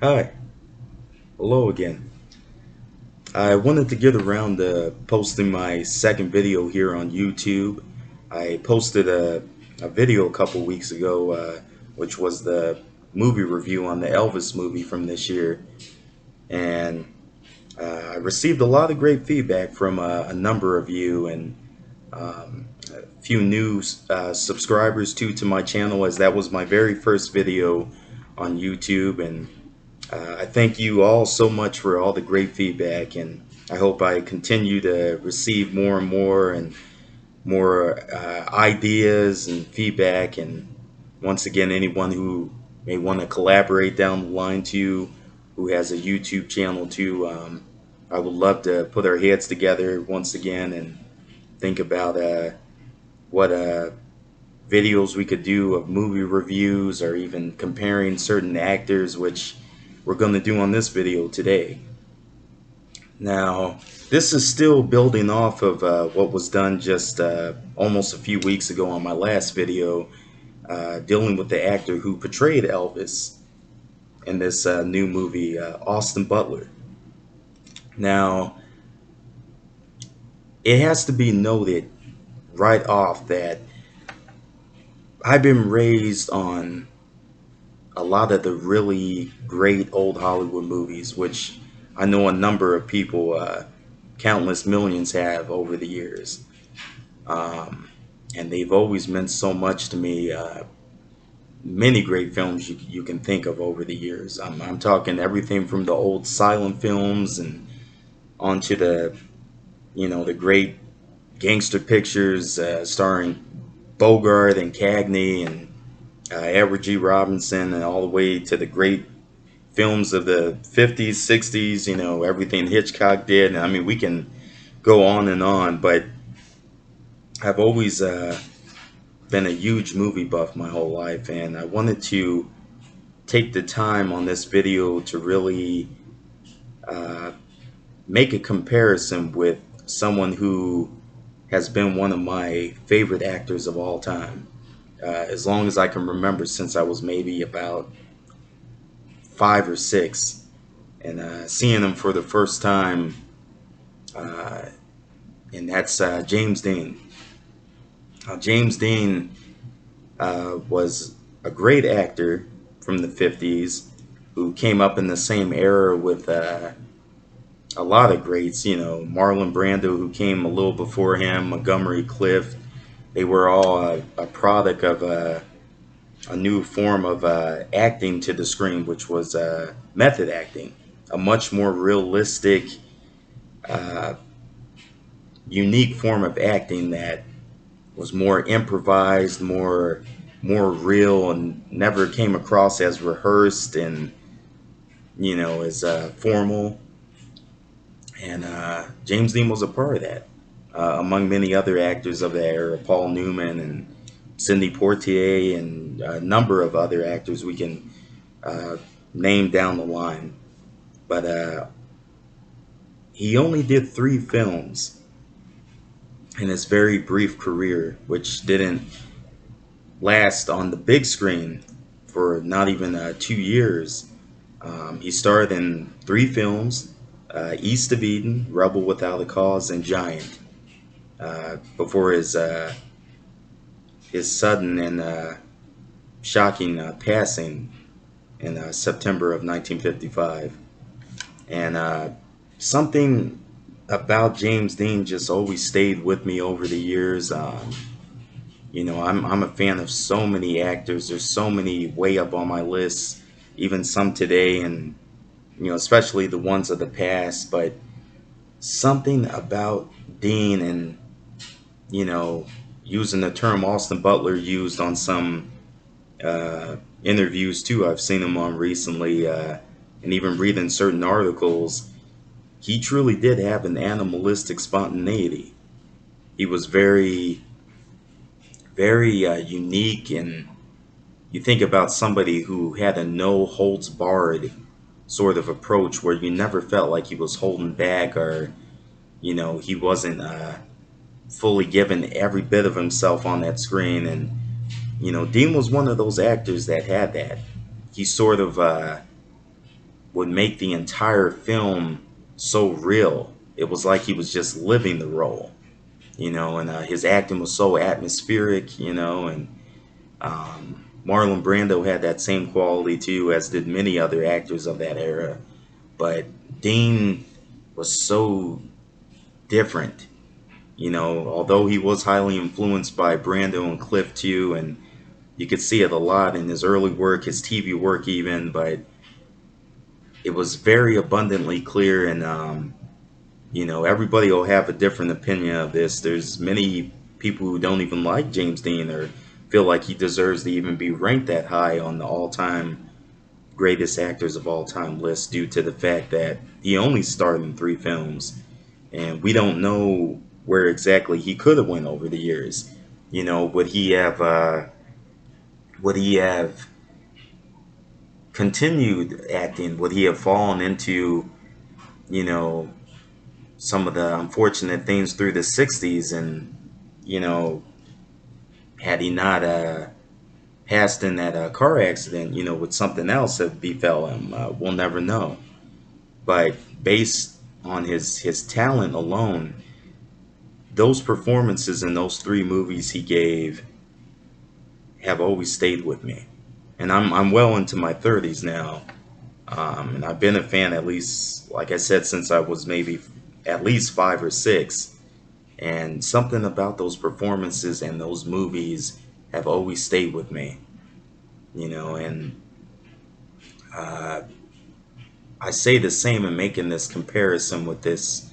Hi, hello again. I wanted to get around to posting my second video here on YouTube. I posted a video a couple weeks ago, which was the movie review on the Elvis movie from this year, and I received a lot of great feedback from a number of you and a few new subscribers to my channel, as that was my very first video on YouTube. And I thank you all so much for all the great feedback, and I hope I continue to receive more and more ideas and feedback. And once again, anyone who may want to collaborate down the line too, who has a YouTube channel too, I would love to put our heads together once again and think about what videos we could do of movie reviews, or even comparing certain actors, which we're going to do on this video today. Now, this is still building off of what was done just almost a few weeks ago on my last video, dealing with the actor who portrayed Elvis in this new movie, Austin Butler. Now, it has to be noted right off that I've been raised on a lot of the really great old Hollywood movies, which I know a number of people, countless millions, have over the years. And they've always meant so much to me. Many great films you can think of over the years. I'm talking everything from the old silent films and onto the great gangster pictures starring Bogart and Cagney and Edward G. Robinson, and all the way to the great films of the 50s, 60s, everything Hitchcock did. I mean, we can go on and on, but I've always been a huge movie buff my whole life, and I wanted to take the time on this video to really uh, make a comparison with someone who has been one of my favorite actors of all time, as long as I can remember, since I was maybe about 5 or 6, and seeing him for the first time, uh, and that's James Dean. James Dean was a great actor from the 50s who came up in the same era with a lot of greats, Marlon Brando, who came a little before him, Montgomery Clift. They were all a product of a new form of acting to the screen, which was method acting, a much more realistic, uh, unique form of acting that was more improvised, more real, and never came across as rehearsed and as formal. And James Dean was a part of that, among many other actors of that era, Paul Newman and Sidney Poitier, and a number of other actors we can uh, name down the line. But he only did 3 films in his very brief career, which didn't last on the big screen for not even 2 years. He starred in 3 films: East of Eden, Rebel Without a Cause, and Giant, before his sudden and shocking passing in September of 1955. And something about James Dean just always stayed with me over the years. I'm a fan of so many actors. There's so many way up on my list, even some today, and especially the ones of the past. But something about Dean, and you know, using the term Austin Butler used on some interviews too, I've seen him on recently, and even reading certain articles, he truly did have an animalistic spontaneity. He was very, very unique, and you think about somebody who had a no holds barred sort of approach, where you never felt like he was holding back, or he wasn't fully given every bit of himself on that screen. And Dean was one of those actors that had that. He sort of would make the entire film so real. It was like he was just living the role, and his acting was so atmospheric, and Marlon Brando had that same quality too, as did many other actors of that era. But Dean was so different, although he was highly influenced by Brando and Cliff too, and you could see it a lot in his early work, his TV work even, but it was very abundantly clear, and everybody will have a different opinion of this. There's many people who don't even like James Dean or feel like he deserves to even be ranked that high on the all-time greatest actors of all time list, due to the fact that he only starred in 3 films, and we don't know where exactly he could have went over the years. Would he have continued acting? Would he have fallen into, you know, some of the unfortunate things through the 60s, and, you know, had he not passed in that car accident, with something else that befell him, we'll never know. But based on his talent alone, those performances in those 3 movies he gave have always stayed with me. And I'm well into my 30s now, and I've been a fan, at least, like I said, since I was maybe at least 5 or 6. And something about those performances and those movies have always stayed with me, and uh, I say the same in making this comparison with this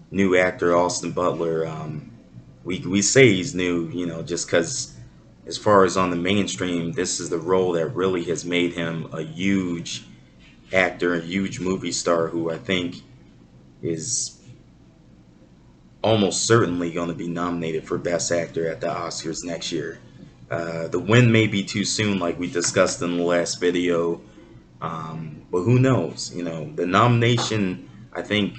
new actor, Austin Butler. We say he's new, just because, as far as on the mainstream, this is the role that really has made him a huge actor, a huge movie star, who I think is almost certainly going to be nominated for Best Actor at the Oscars next year. The win may be too soon, like we discussed in the last video, but who knows? The nomination, I think,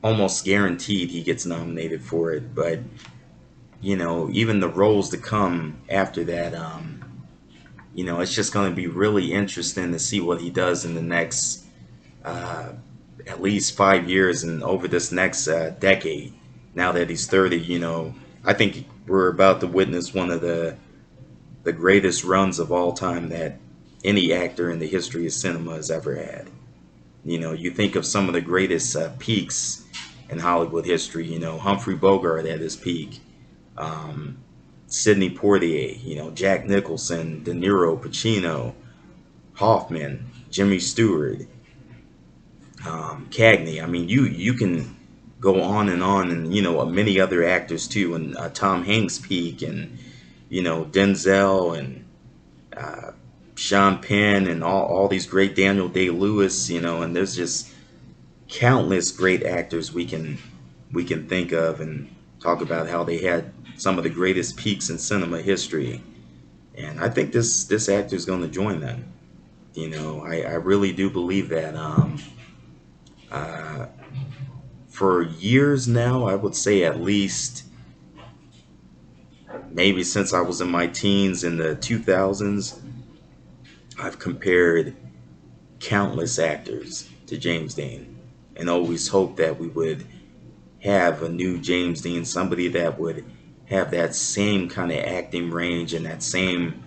almost guaranteed he gets nominated for it. But even the roles to come after that, it's just going to be really interesting to see what he does in the next uh, at least 5 years, and over this next decade. Now that he's 30, I think we're about to witness one of the greatest runs of all time that any actor in the history of cinema has ever had. You think of some of the greatest peaks in Hollywood history. Humphrey Bogart at his peak, um, Sidney Poitier, Jack Nicholson, De Niro, Pacino, Hoffman, Jimmy Stewart, Cagney. I mean, you can go on, and many other actors too, and Tom Hanks' peak, and Denzel, and uh, Sean Penn, and all these great, Daniel Day-Lewis, and there's just countless great actors we can think of and talk about how they had some of the greatest peaks in cinema history. And I think this actor is going to join them. I really do believe that. Uh, for years now, I would say at least maybe since I was in my teens in the 2000s, I've compared countless actors to James Dean, and always hoped that we would have a new James Dean, somebody that would have that same kind of acting range and that same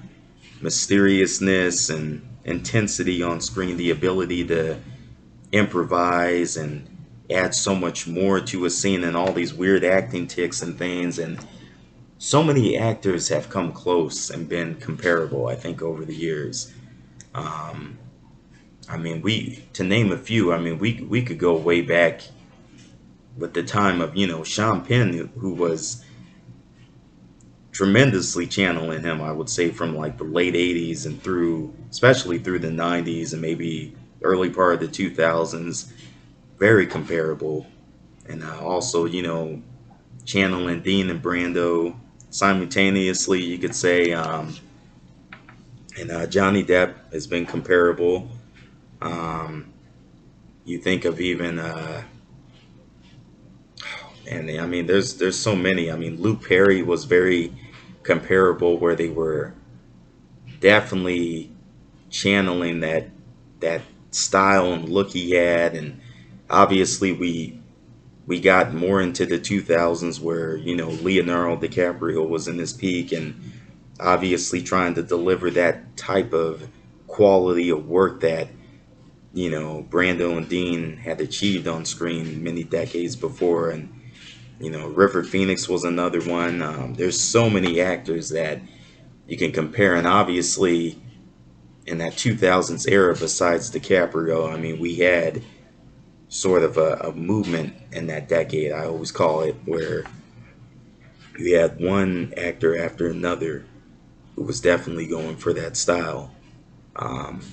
mysteriousness and intensity on screen, the ability to improvise and add so much more to a scene, and all these weird acting ticks and things. And so many actors have come close and been comparable, I think, over the years. Um, I mean, to name a few, I mean, we could go way back with the time of, Sean Penn, who was tremendously channeling him, I would say, from like the late 80s and through, especially through the 90s and maybe early part of the 2000s. Very comparable. And also, channeling Dean and Brando simultaneously, you could say. And Johnny Depp has been comparable. Um, you think of even, and I mean, there's so many. I mean, Luke Perry was very comparable, where they were definitely channeling that style and look he had, and obviously we got more into the 2000s where Leonardo DiCaprio was in his peak, and obviously trying to deliver that type of quality of work that Brando and Dean had achieved on screen many decades before. And River Phoenix was another one. There's so many actors that you can compare, and obviously in that 2000s era, besides DiCaprio, I mean, we had sort of a movement in that decade. I always call it, where you had one actor after another who was definitely going for that style.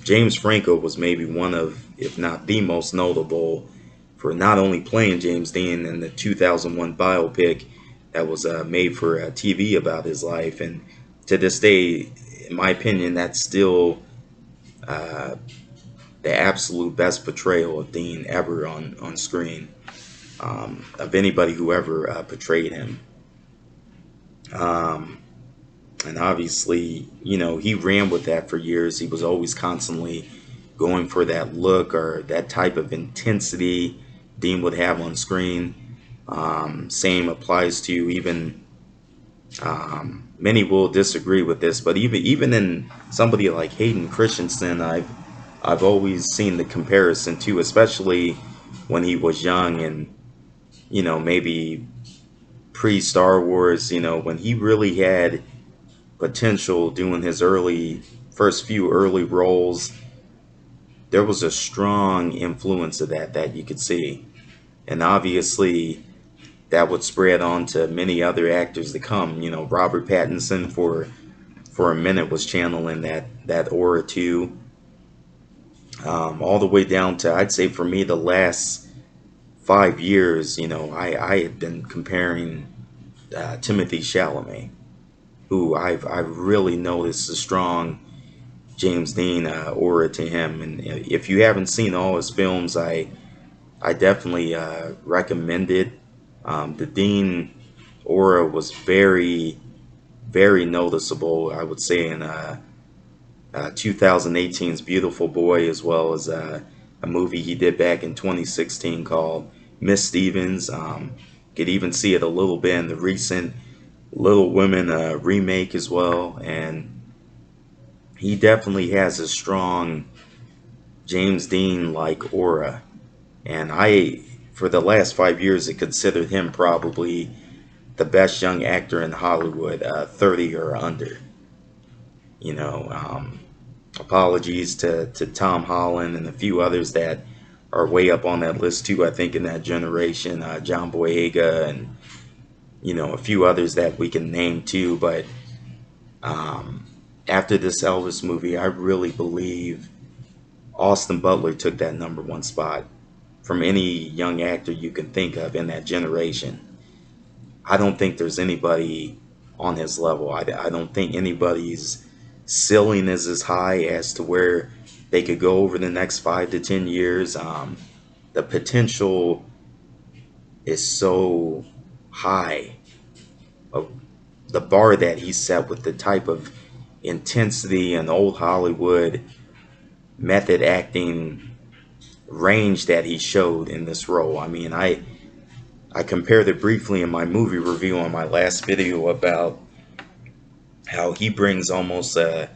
James Franco was maybe one of, if not the most notable, for not only playing James Dean in the 2001 biopic that was made for TV about his life, and to this day, in my opinion, that's still uh, the absolute best portrayal of Dean ever on screen, of anybody who ever portrayed him. Um, and obviously, he ran with that for years. He was always constantly going for that look or that type of intensity Dean would have on screen. Same applies to even many will disagree with this, but even in somebody like Hayden Christensen, I've always seen the comparison too, especially when he was young and maybe pre Star Wars. When he really had potential doing his first few early roles, there was a strong influence of that you could see, and obviously that would spread on to many other actors to come. Robert Pattinson for a minute was channeling that aura too, all the way down to, I'd say for me, the last 5 years. I had been comparing Timothy Chalamet, who I've really noticed a strong James Dean aura to him. And if you haven't seen all his films, I definitely recommend it. The Dean aura was very, very noticeable, I would say, in 2018's Beautiful Boy, as well as a movie he did back in 2016 called Miss Stevens. Could even see it a little bit in the recent Little Women remake as well. And he definitely has a strong James Dean like aura. And for the last 5 years, I considered him probably the best young actor in Hollywood, 30 or under. You know, um, Apologies to Tom Holland and a few others that are way up on that list too. I think in that generation, John Boyega and a few others that we can name too. But um, after this Elvis movie, I really believe Austin Butler took that number one spot from any young actor you can think of in that generation. I don't think there's anybody on his level. I don't think anybody's ceiling is as high as to where they could go over the next 5 to 10 years. The potential is so high. Of the bar that he set with the type of intensity and old Hollywood method acting range that he showed in this role. I mean, I compared it briefly in my movie review on my last video about how he brings almost a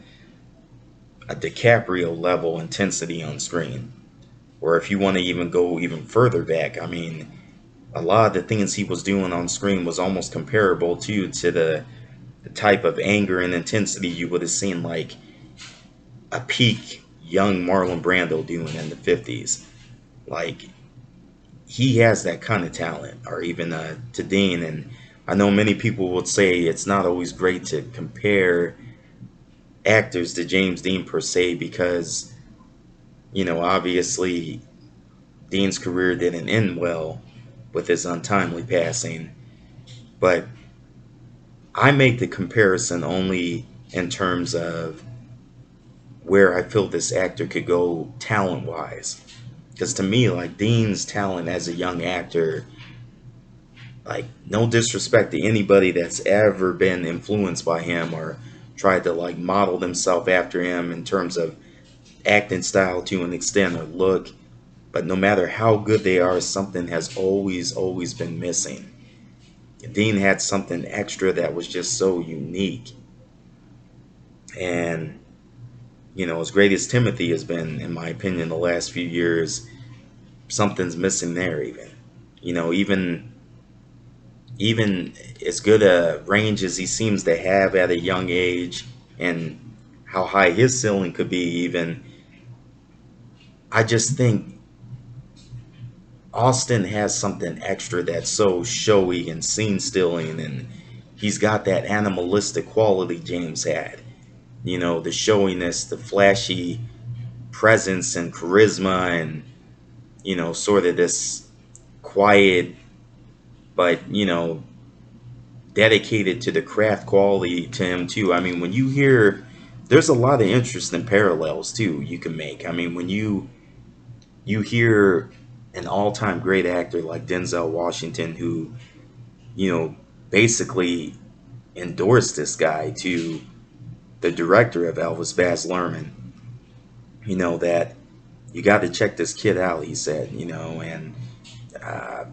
DiCaprio level intensity on screen. Or if you want to even go even further back, I mean, a lot of the things he was doing on screen was almost comparable to the type of anger and intensity you would have seen like a peak young Marlon Brando doing in the 50s. Like, he has that kind of talent, or even to Dean. And I know many people would say it's not always great to compare actors to James Dean per se, because obviously Dean's career didn't end well with his untimely passing. But I make the comparison only in terms of where I feel this actor could go talent wise. Because to me, like, Dean's talent as a young actor, like, no disrespect to anybody that's ever been influenced by him or tried to like model themselves after him in terms of acting style to an extent or look, but no matter how good they are, something has always been missing. Dean had something extra that was just so unique. And, as great as Timothy has been, in my opinion, the last few years, something's missing there even. Even as good a range as he seems to have at a young age and how high his ceiling could be even, I just think Austin has something extra that's so showy and scene stealing, and he's got that animalistic quality James had. The showiness, the flashy presence and charisma, and sort of this quiet but dedicated to the craft quality to him too. I mean, when you hear, there's a lot of interesting parallels too you can make. I mean, when you hear an all-time great actor like Denzel Washington, who basically endorsed this guy to the director of Elvis, Baz Luhrmann, that you got to check this kid out, he said, and uh,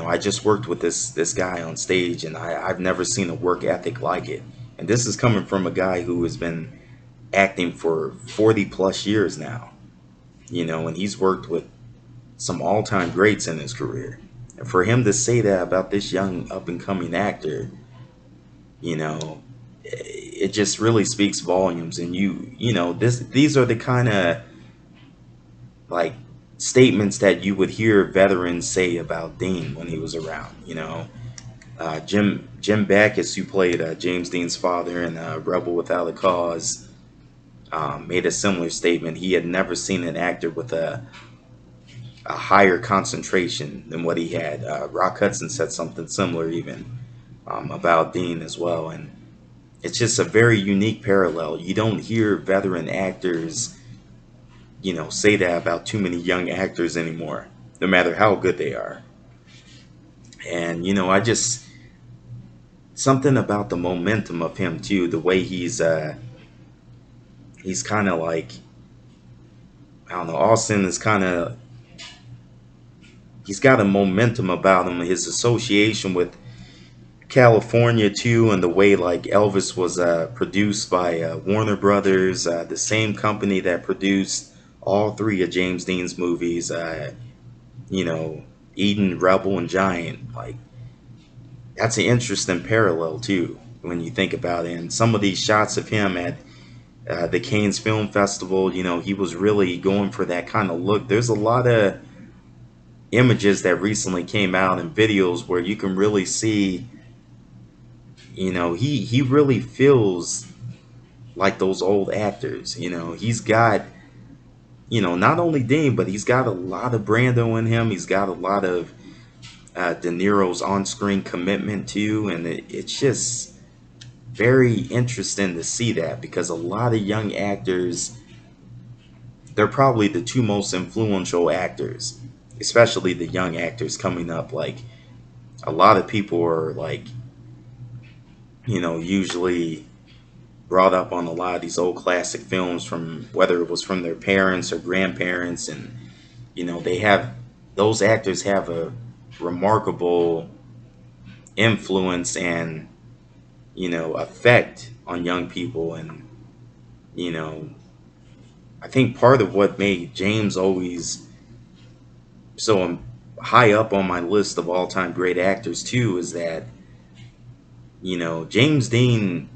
I just worked with this guy on stage, and I've never seen a work ethic like it. And this is coming from a guy who has been acting for 40 plus years now, and he's worked with some all-time greats in his career. And for him to say that about this young up-and-coming actor, it just really speaks volumes. And these are the kind of like statements that you would hear veterans say about Dean when he was around. Jim Backus, who played James Dean's father in Rebel Without a Cause, made a similar statement. He had never seen an actor with a higher concentration than what he had. Rock Hudson said something similar even about Dean as well, and it's just a very unique parallel. You don't hear veteran actors, say that about too many young actors anymore, no matter how good they are. And I just, something about the momentum of him too, the way he's kind of like, I don't know, Austin is kind of, he's got a momentum about him. His association with California too, and the way like Elvis was produced by Warner Brothers, the same company that produced all three of James Dean's movies. You know, Eden, Rebel, and Giant. Like, that's an interesting parallel too when you think about it. And some of these shots of him at the Cannes Film Festival, he was really going for that kind of look. There's a lot of images that recently came out and videos where you can really see, he really feels like those old actors. He's got, not only Dean, but he's got a lot of Brando in him. He's got a lot of De Niro's on-screen commitment too, and it's just very interesting to see that, because a lot of young actors, they're probably the two most influential actors, especially the young actors coming up. Like, a lot of people are like, usually brought up on a lot of these old classic films, from whether it was from their parents or grandparents, and they have, those actors have a remarkable influence and effect on young people. And you know I think part of what made James always so high up on my list of all-time great actors too is that James Dean,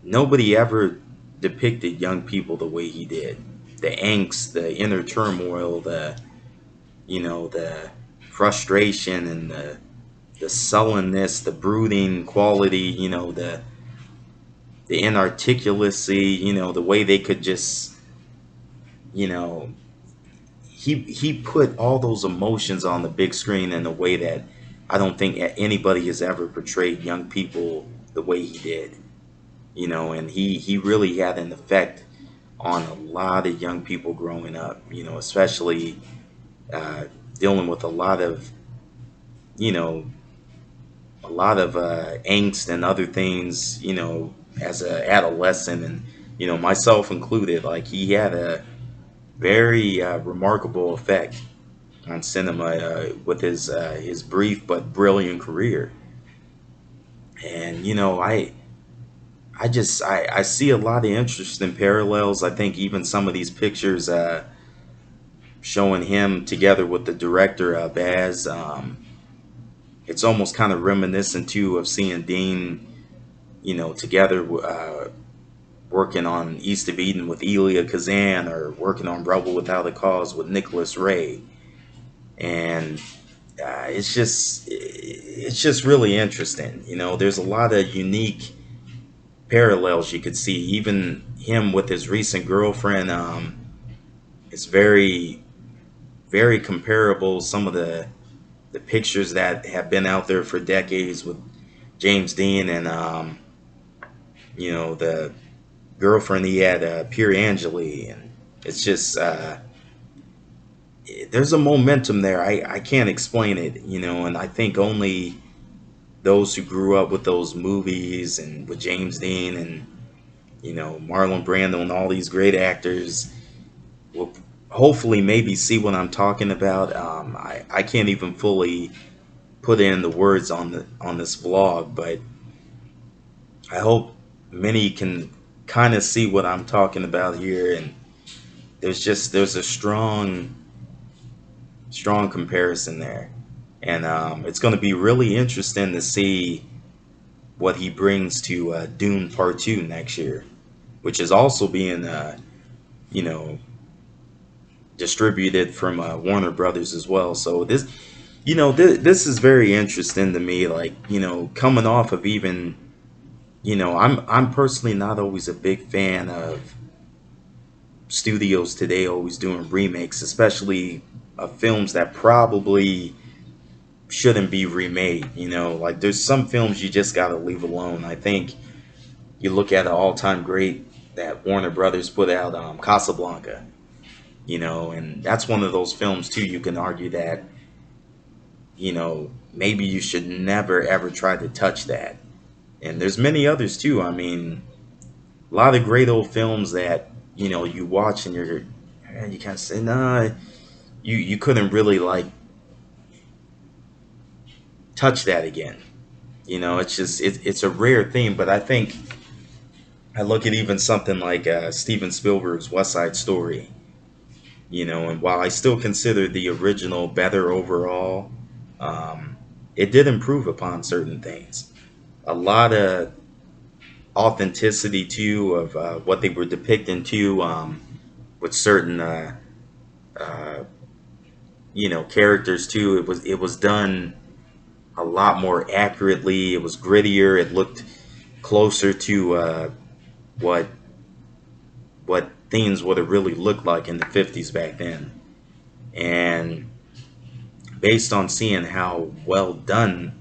nobody ever depicted young people the way he did. The angst, the inner turmoil, the frustration, and the sullenness, the brooding quality, the inarticulacy, the way they could just, you know, he put all those emotions on the big screen in a way that I don't think anybody has ever portrayed young people the way he did. And he really had an effect on a lot of young people growing up, especially uh, dealing with you know, a lot of angst and other things, as a adolescent, and myself included. Like, he had Very remarkable effect on cinema with his brief but brilliant career. And I see a lot of interesting parallels. I think even some of these pictures showing him together with the director Baz, it's almost kind of reminiscent too of seeing Dean, together working on East of Eden with Elia Kazan, or working on Rebel Without a Cause with Nicholas Ray. And it's just really interesting. There's a lot of unique parallels you could see. Even him with his recent girlfriend, it's very, very comparable. Some of the pictures that have been out there for decades with James Dean and the girlfriend he had, Pier Angeli, and it's just there's a momentum there. I can't explain it, and I think only those who grew up with those movies and with James Dean and Marlon Brando and all these great actors will hopefully maybe see what I'm talking about. I can't even fully put in the words on this vlog, but I hope many can kind of see what I'm talking about here. And there's a strong comparison there, and it's going to be really interesting to see what he brings to Dune Part Two next year, which is also being you know distributed from Warner Brothers as well. So this is very interesting to me. Like, coming off of even, I'm personally not always a big fan of studios today always doing remakes, especially of films that probably shouldn't be remade. Like, there's some films you just gotta leave alone. I think you look at an all-time great that Warner Brothers put out, Casablanca. And that's one of those films too. You can argue that maybe you should never ever try to touch that. And there's many others too. I mean, a lot of great old films that you watch and you kind of say, nah, you couldn't really like touch that again. It's just it's a rare thing. But I think I look at even something like Steven Spielberg's West Side Story. And while I still consider the original better overall, um, it did improve upon certain things. A lot of authenticity too of what they were depicting too, with certain uh, characters too. It was done a lot more accurately. It was grittier. It looked closer to what what things would have really looked like in the 50s back then. And based on seeing how well done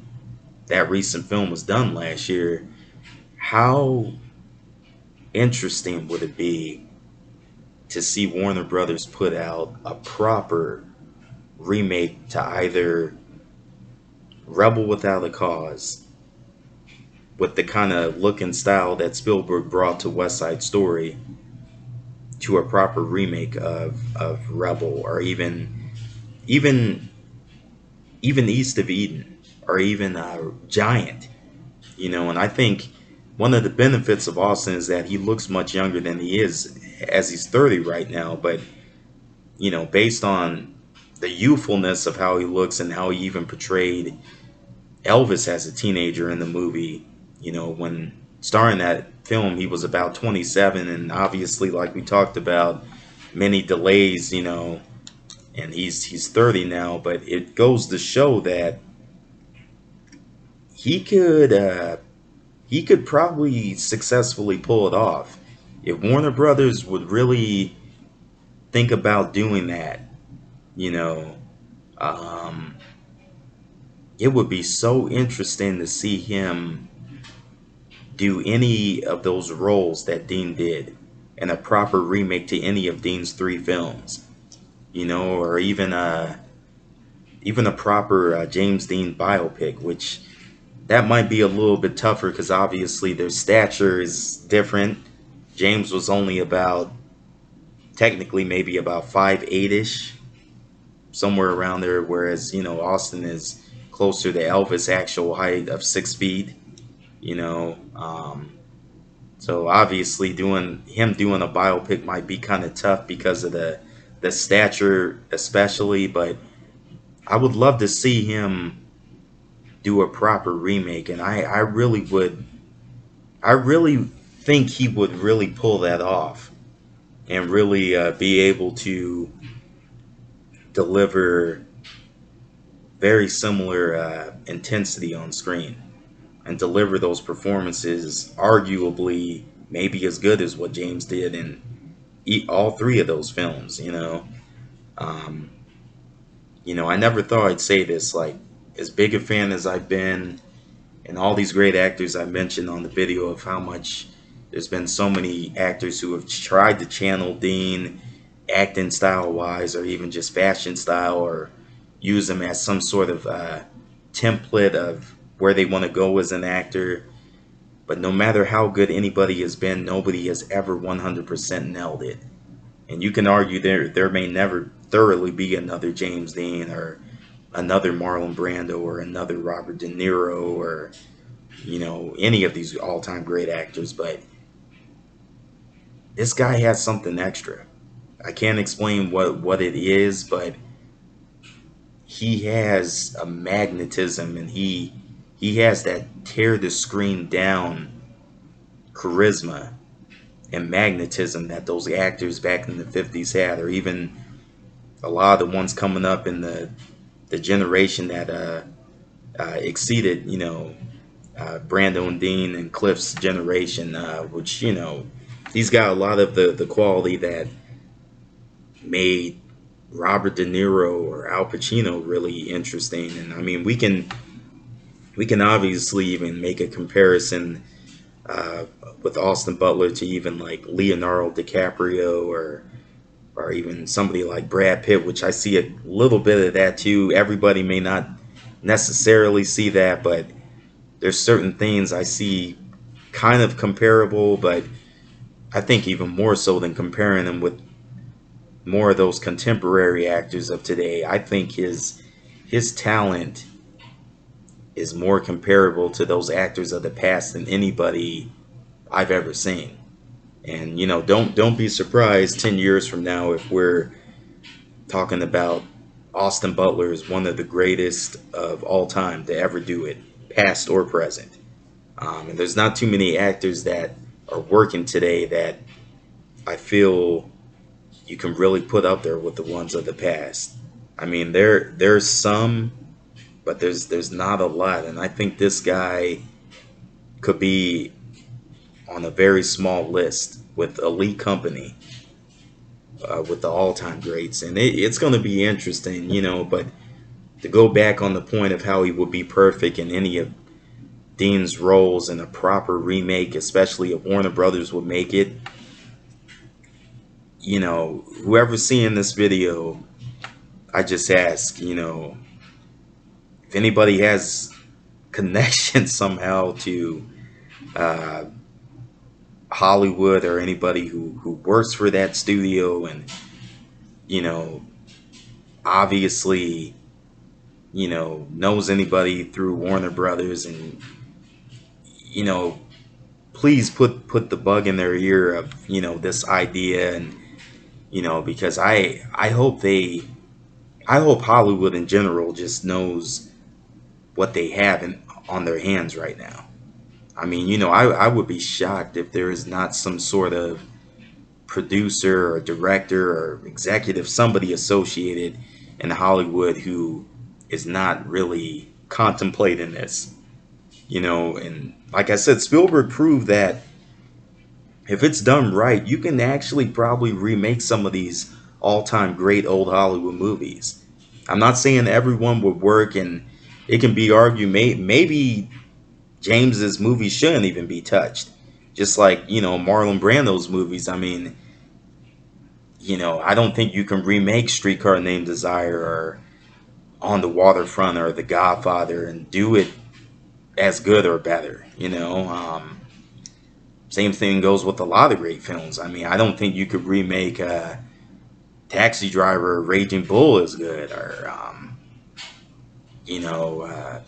that recent film was done last year, how interesting would it be to see Warner Brothers put out a proper remake to either Rebel Without a Cause, with the kind of look and style that Spielberg brought to West Side Story, to a proper remake of Rebel, or even even East of Eden, or even Giant. And I think one of the benefits of Austin is that he looks much younger than he is, as he's 30 right now. But based on the youthfulness of how he looks and how he even portrayed Elvis as a teenager in the movie, when starring that film, he was about 27, and obviously, like we talked about, many delays, and he's 30 now. But it goes to show that he could he could probably successfully pull it off if Warner Brothers would really think about doing that. You know, um, it would be so interesting to see him do any of those roles that Dean did in a proper remake to any of Dean's three films. Or even a proper James Dean biopic, which that might be a little bit tougher because obviously their stature is different. James was only about technically maybe about 5'8" ish, somewhere around there, whereas Austin is closer to Elvis' actual height of 6 feet. You know, so obviously doing a biopic might be kind of tough because of the stature, especially. But I would love to see him do a proper remake, and I really would. I really think he would really pull that off and really be able to deliver very similar intensity on screen and deliver those performances, arguably maybe as good as what James did in all three of those films. Um, I never thought I'd say this. Like, as big a fan as I've been, and all these great actors I mentioned on the video of how much there's been so many actors who have tried to channel Dean acting style wise, or even just fashion style, or use him as some sort of template of where they want to go as an actor. But no matter how good anybody has been, nobody has ever 100% nailed it. And you can argue there may never thoroughly be another James Dean, or another Marlon Brando, or another Robert De Niro, or any of these all-time great actors. But this guy has something extra. I can't explain what it is, but he has a magnetism, and he has that tear the screen down charisma and magnetism that those actors back in the 50s had, or even a lot of the ones coming up in the generation that exceeded Brando and Dean and Cliff's generation, which he's got a lot of the quality that made Robert De Niro or Al Pacino really interesting. And I mean, we can obviously even make a comparison with Austin Butler to even like Leonardo DiCaprio, or even somebody like Brad Pitt, which I see a little bit of that too. Everybody may not necessarily see that, but there's certain things I see kind of comparable, but I think even more so than comparing them with more of those contemporary actors of today. I think his talent is more comparable to those actors of the past than anybody I've ever seen. And don't be surprised 10 years from now if we're talking about Austin Butler as one of the greatest of all time to ever do it, past or present. And there's not too many actors that are working today that I feel you can really put up there with the ones of the past. I mean, there's some, but there's not a lot, and I think this guy could be on a very small list with elite company, with the all-time greats, and it's going to be interesting, But to go back on the point of how he would be perfect in any of Dean's roles in a proper remake, especially if Warner Brothers would make it, whoever's seeing this video, I just ask, if anybody has connection somehow to uh, Hollywood, or anybody who works for that studio, and you know obviously knows anybody through Warner Brothers, and you know please put the bug in their ear of this idea, and because I hope Hollywood in general just knows what they have on their hands right now. I mean, I would be shocked if there is not some sort of producer or director or executive, somebody associated in Hollywood who is not really contemplating this. And like I said, Spielberg proved that if it's done right, you can actually probably remake some of these all-time great old Hollywood movies. I'm not saying everyone would work, and it can be argued maybe James's movies shouldn't even be touched. Just like, Marlon Brando's movies. I mean, I don't think you can remake Streetcar Named Desire, or On the Waterfront, or The Godfather and do it as good or better. Same thing goes with a lot of great films. I mean, I don't think you could remake Taxi Driver or Raging Bull as good, or you know,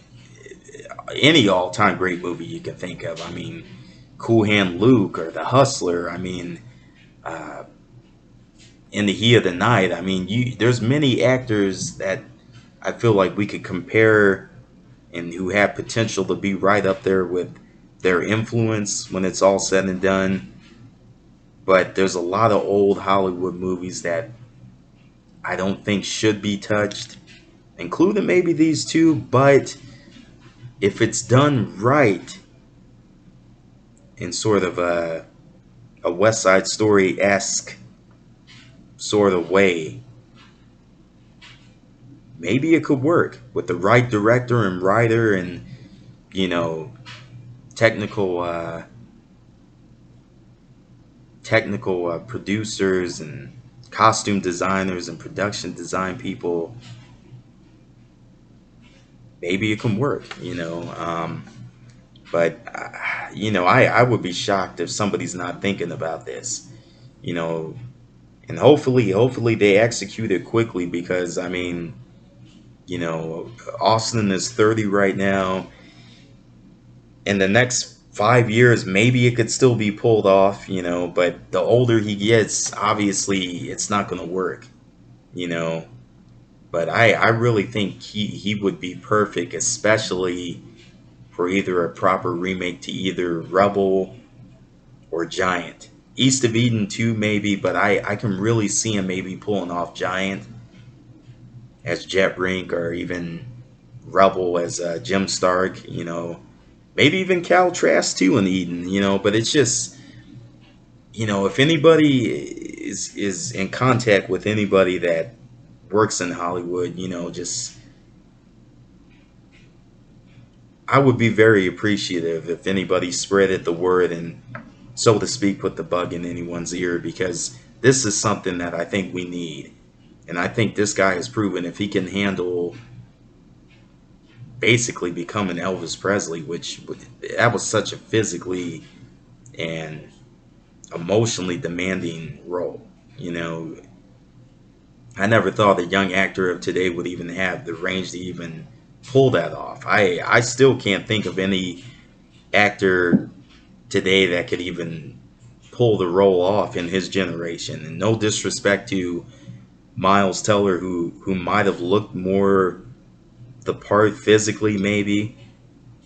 any all-time great movie you can think of. I mean, Cool Hand Luke or The Hustler. I mean, uh, In the Heat of the Night. I mean, there's many actors that I feel like we could compare and who have potential to be right up there with their influence when it's all said and done. But there's a lot of old Hollywood movies that I don't think should be touched, including maybe these two. But if it's done right in sort of a West Side Story esque sort of way, maybe it could work with the right director and writer and you know technical producers and costume designers and production design people. Maybe it can work, but I would be shocked if somebody's not thinking about this, you know, and hopefully they execute it quickly because I mean, Austin is 30 right now. In the next 5 years, maybe it could still be pulled off, but the older he gets, obviously it's not going to work, you know. But I really think he would be perfect, especially for either a proper remake to either Rebel or Giant. East of Eden too, maybe, but I can really see him maybe pulling off Giant as Jet Brink or even Rebel as Jim Stark, maybe even Cal Trask too in Eden, but it's just, if anybody is in contact with anybody that works in Hollywood, just I would be very appreciative if anybody spreaded the word and, so to speak, put the bug in anyone's ear because this is something that I think we need. And I think this guy has proven if he can handle basically becoming Elvis Presley, which that was such a physically and emotionally demanding role. You know, I never thought a young actor of today would even have the range to even pull that off. I still can't think of any actor today that could even pull the role off in his generation. And no disrespect to Miles Teller, who might have looked more the part physically, maybe.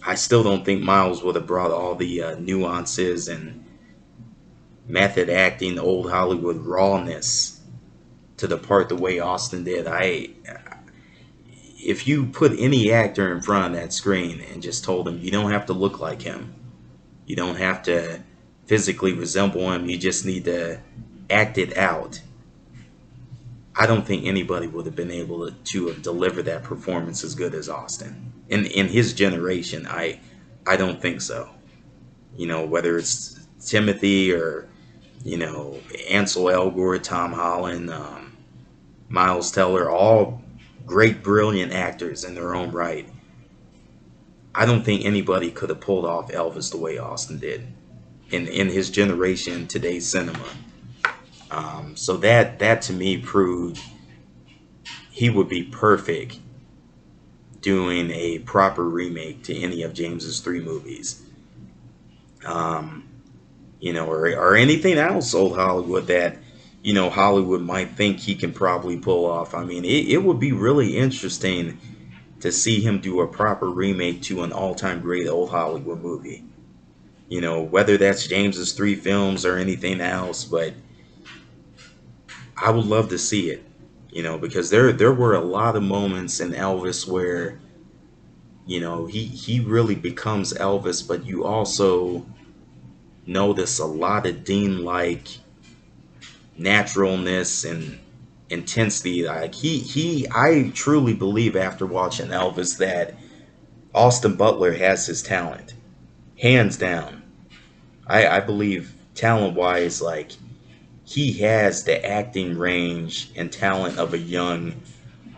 I still don't think Miles would have brought all the nuances and method acting, old Hollywood rawness to the part the way Austin did. If you put any actor in front of that screen and just told him you don't have to look like him, you don't have to physically resemble him, you just need to act it out. I don't think anybody would have been able to have delivered that performance as good as Austin. In his generation, I don't think so. Whether it's Timothy or, Ansel Elgort, Tom Holland, Miles Teller, all great, brilliant actors in their own right. I don't think anybody could have pulled off Elvis the way Austin did in his generation, today's cinema. So that to me proved he would be perfect doing a proper remake to any of James's three movies. Um, or anything else old Hollywood that, Hollywood might think he can probably pull off. I mean, it would be really interesting to see him do a proper remake to an all-time great old Hollywood movie. Whether that's James's three films or anything else, but I would love to see it, because there were a lot of moments in Elvis where, he really becomes Elvis, but you also notice a lot of Dean like naturalness and intensity. Like I truly believe after watching Elvis that Austin Butler has his talent, hands down. I believe talent wise, like he has the acting range and talent of a young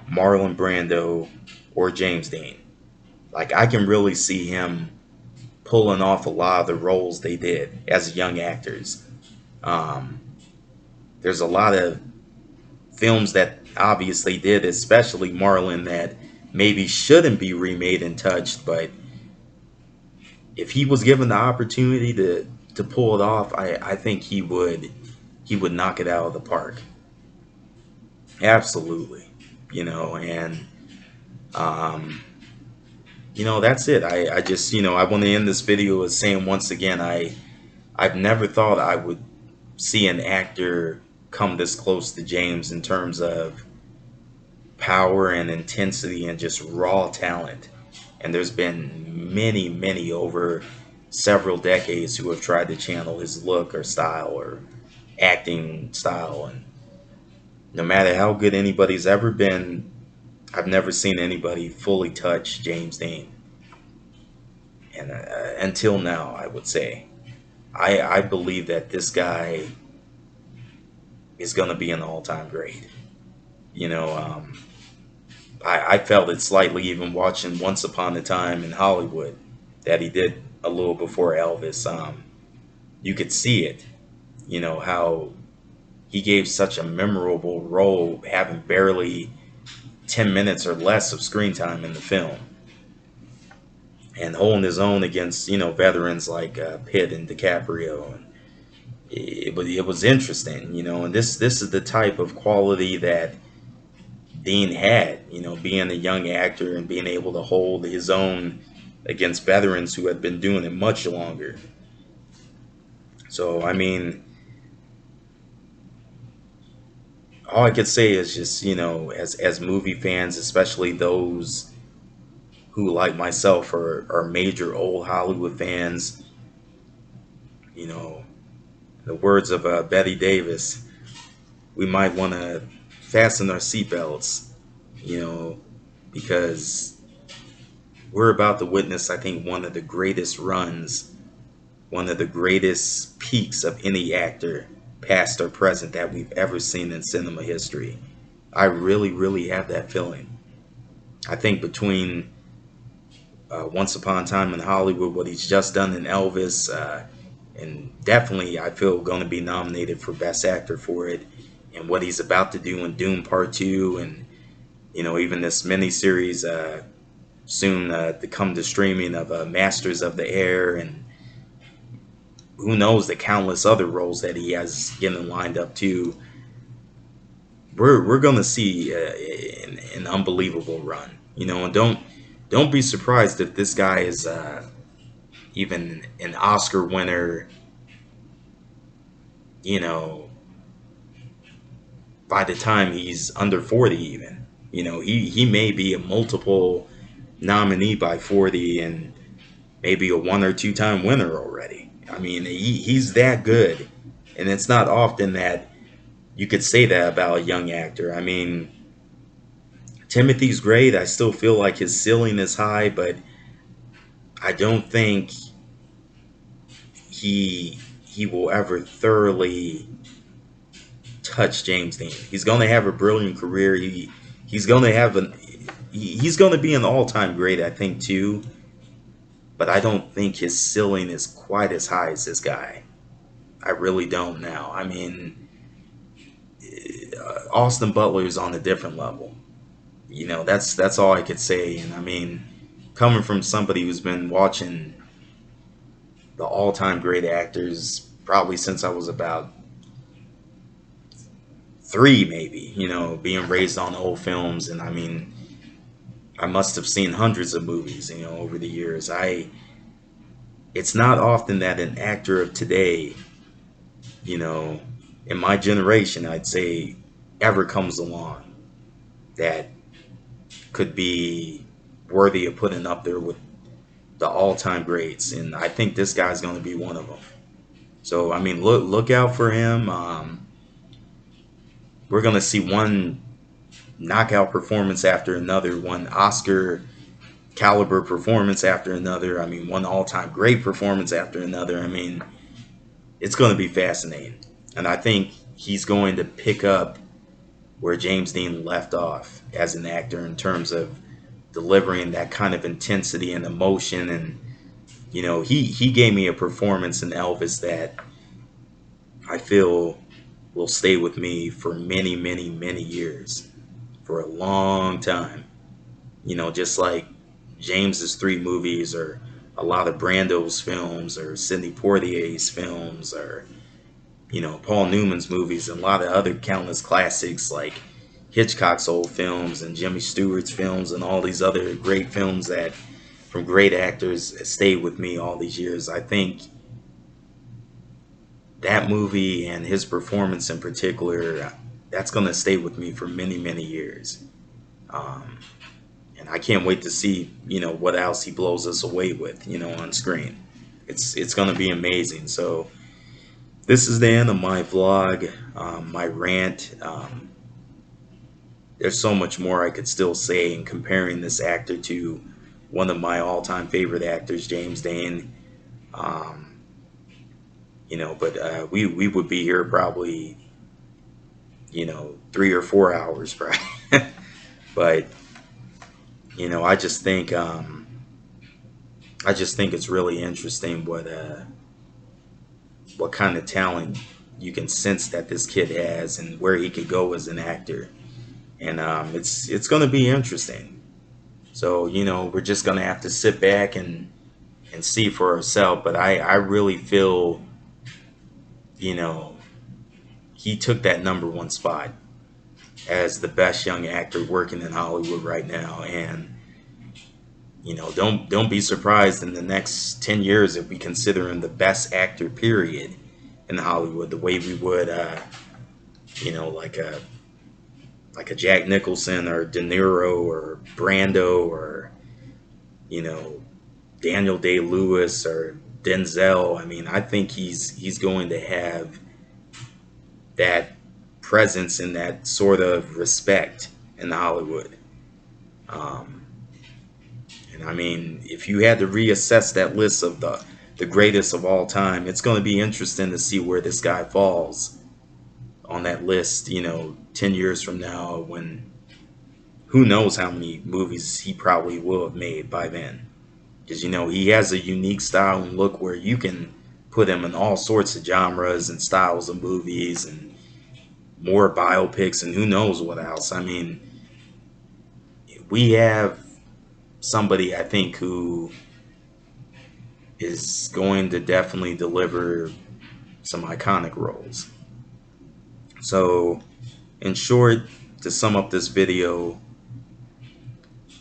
Marlon Brando or James Dean. Like I can really see him pulling off a lot of the roles they did as young actors. Um, there's a lot of films that obviously did, especially Marlon, that maybe shouldn't be remade and touched, but if he was given the opportunity to pull it off, I think he would knock it out of the park. Absolutely. And um, that's it. I just, I want to end this video with saying once again, I've never thought I would see an actor come this close to James in terms of power and intensity and just raw talent. And there's been many, many over several decades who have tried to channel his look or style or acting style. And no matter how good anybody's ever been, I've never seen anybody fully touch James Dean. And until now, I would say, I believe that this guy is going to be an all-time great. You know, I felt it slightly even watching Once Upon a Time in Hollywood that he did a little before Elvis. You could see it, how he gave such a memorable role, having barely 10 minutes or less of screen time in the film, and holding his own against, veterans like Pitt and DiCaprio. And it was interesting, and this is the type of quality that Dean had, being a young actor and being able to hold his own against veterans who had been doing it much longer. So, I mean, all I could say is just, as movie fans, especially those who, like myself, are major old Hollywood fans, you know, the words of Betty Davis, we might want to fasten our seatbelts, you know, because we're about to witness, I think, one of the greatest runs, one of the greatest peaks of any actor, past or present, that we've ever seen in cinema history. I really, really have that feeling. I think between Once Upon a Time in Hollywood, what he's just done in Elvis, and definitely I feel going to be nominated for Best Actor for it, and what he's about to do in Doom Part 2, and even this miniseries soon to come to streaming of Masters of the Air, and who knows the countless other roles that he has getting lined up too. We're going to see an unbelievable run, and don't be surprised if this guy is even an Oscar winner, you know, by the time he's under 40 even. He may be a multiple nominee by 40 and maybe a one or two time winner already. I mean, he's that good. And it's not often that you could say that about a young actor. I mean, Timothy's great. I still feel like his ceiling is high, but I don't think he will ever thoroughly touch James Dean. He's going to have a brilliant career. He's going to have he's going to be an all-time great, I think, too. But I don't think his ceiling is quite as high as this guy. I really don't now. I mean, Austin Butler is on a different level. That's all I could say. And I mean, coming from somebody who's been watching the all-time great actors probably since I was about 3, maybe, being raised on old films. And I mean, I must have seen hundreds of movies, over the years. It's not often that an actor of today, in my generation, I'd say, ever comes along that could be worthy of putting up there with the all-time greats. And I think this guy's going to be one of them. So, I mean, look out for him. We're going to see one knockout performance after another, one Oscar caliber performance after another. I mean, one all-time great performance after another. I mean, it's going to be fascinating. And I think he's going to pick up where James Dean left off as an actor in terms of delivering that kind of intensity and emotion and he gave me a performance in Elvis that I feel will stay with me for many, many, many years, for a long time. Just like James's three movies, or a lot of Brando's films, or Sidney Poitier's films, or Paul Newman's movies, and a lot of other countless classics like Hitchcock's old films and Jimmy Stewart's films, and all these other great films that from great actors stayed with me all these years. I think that movie and his performance in particular, that's going to stay with me for many, many years. Um, and I can't wait to see, what else he blows us away with, on screen. It's going to be amazing. So this is the end of my vlog, my rant. There's so much more I could still say in comparing this actor to one of my all-time favorite actors, James Dean. Um, but we would be here probably 3 or 4 hours probably. But I just think it's really interesting what kind of talent you can sense that this kid has and where he could go as an actor. And it's going to be interesting. So we're just going to have to sit back and see for ourselves. But I really feel you know he took that #1 spot as the best young actor working in Hollywood right now. And don't be surprised in the next 10 years if we consider him the best actor period in Hollywood, the way we would like a Jack Nicholson or De Niro or Brando or you know Daniel Day-Lewis or Denzel. I mean, I think he's going to have that presence and that sort of respect in Hollywood. Um, and I mean, if you had to reassess that list of the greatest of all time, it's going to be interesting to see where this guy falls on that list. 10 years from now, when who knows how many movies he probably will have made by then. Because he has a unique style and look where you can put him in all sorts of genres and styles of movies and more biopics and who knows what else. I mean, we have somebody, I think, who is going to definitely deliver some iconic roles. So, in short, to sum up this video,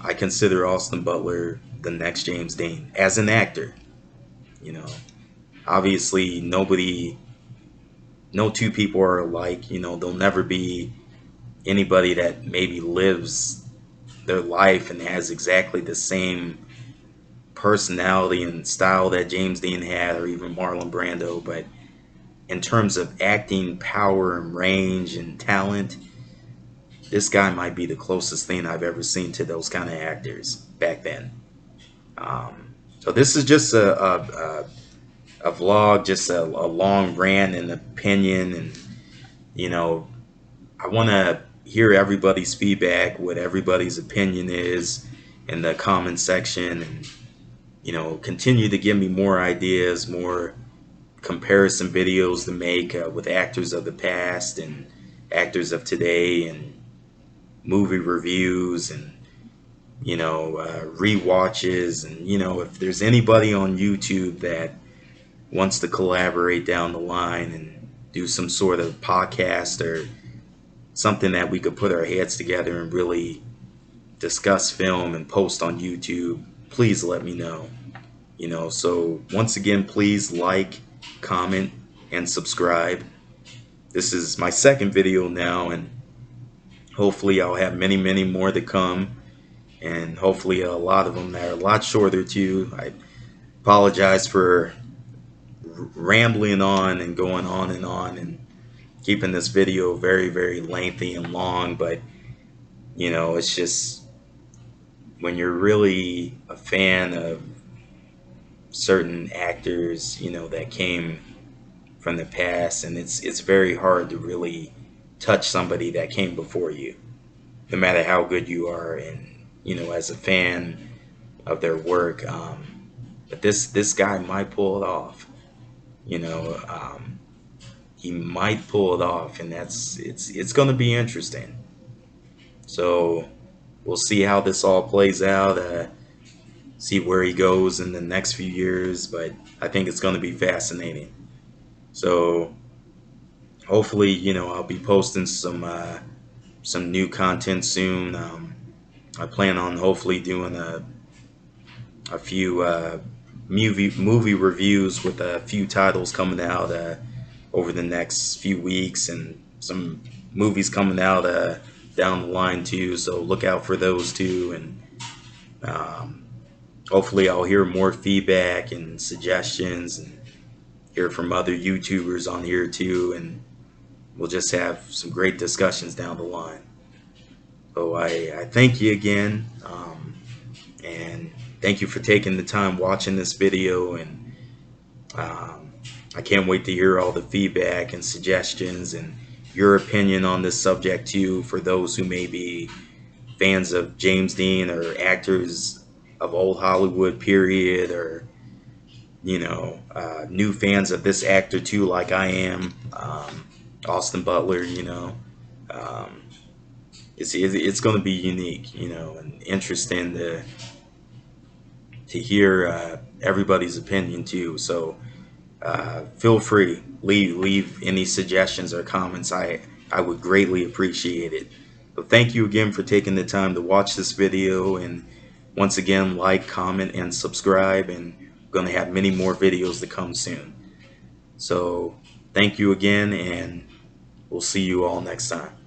I consider Austin Butler the next James Dean as an actor. You know, Obviously, no two people are alike. There'll never be anybody that maybe lives their life and has exactly the same personality and style that James Dean had, or even Marlon Brando. But in terms of acting power and range and talent, this guy might be the closest thing I've ever seen to those kind of actors back then. So this is just a vlog, just a long rant and opinion. And I want to hear everybody's feedback, what everybody's opinion is in the comment section. And continue to give me more ideas, more comparison videos to make with actors of the past and actors of today, and movie reviews, and rewatches. And if there's anybody on YouTube that wants to collaborate down the line and do some sort of podcast or something that we could put our heads together and really discuss film and post on YouTube, please let me know. So once again, please like, comment, and subscribe. This is my second video now, and hopefully I'll have many, many more to come, and hopefully a lot of them that are a lot shorter too. I apologize for rambling on and going on and keeping this video very, very lengthy and long. But it's just when you're really a fan of certain actors that came from the past, and it's very hard to really touch somebody that came before you, no matter how good you are, and as a fan of their work. but this guy might pull it off. You know, he might pull it off, and it's going to be interesting. So we'll see how this all plays out. See where he goes in the next few years, but I think it's going to be fascinating. So hopefully, I'll be posting some new content soon. I plan on hopefully doing a few movie reviews with a few titles coming out over the next few weeks, and some movies coming out down the line too. So look out for those too, and um, hopefully I'll hear more feedback and suggestions, and hear from other YouTubers on here too, and we'll just have some great discussions down the line. So I thank you again, and thank you for taking the time watching this video, and um, I can't wait to hear all the feedback and suggestions and your opinion on this subject too, for those who may be fans of James Dean or actors of old Hollywood period, or new fans of this actor too, like I am, Austin Butler. Um, it's going to be unique, and interesting to hear everybody's opinion too. So feel free, leave any suggestions or comments. I would greatly appreciate it. So thank you again for taking the time to watch this video, and once again, like, comment, and subscribe, and we're going to have many more videos to come soon. So thank you again, and we'll see you all next time.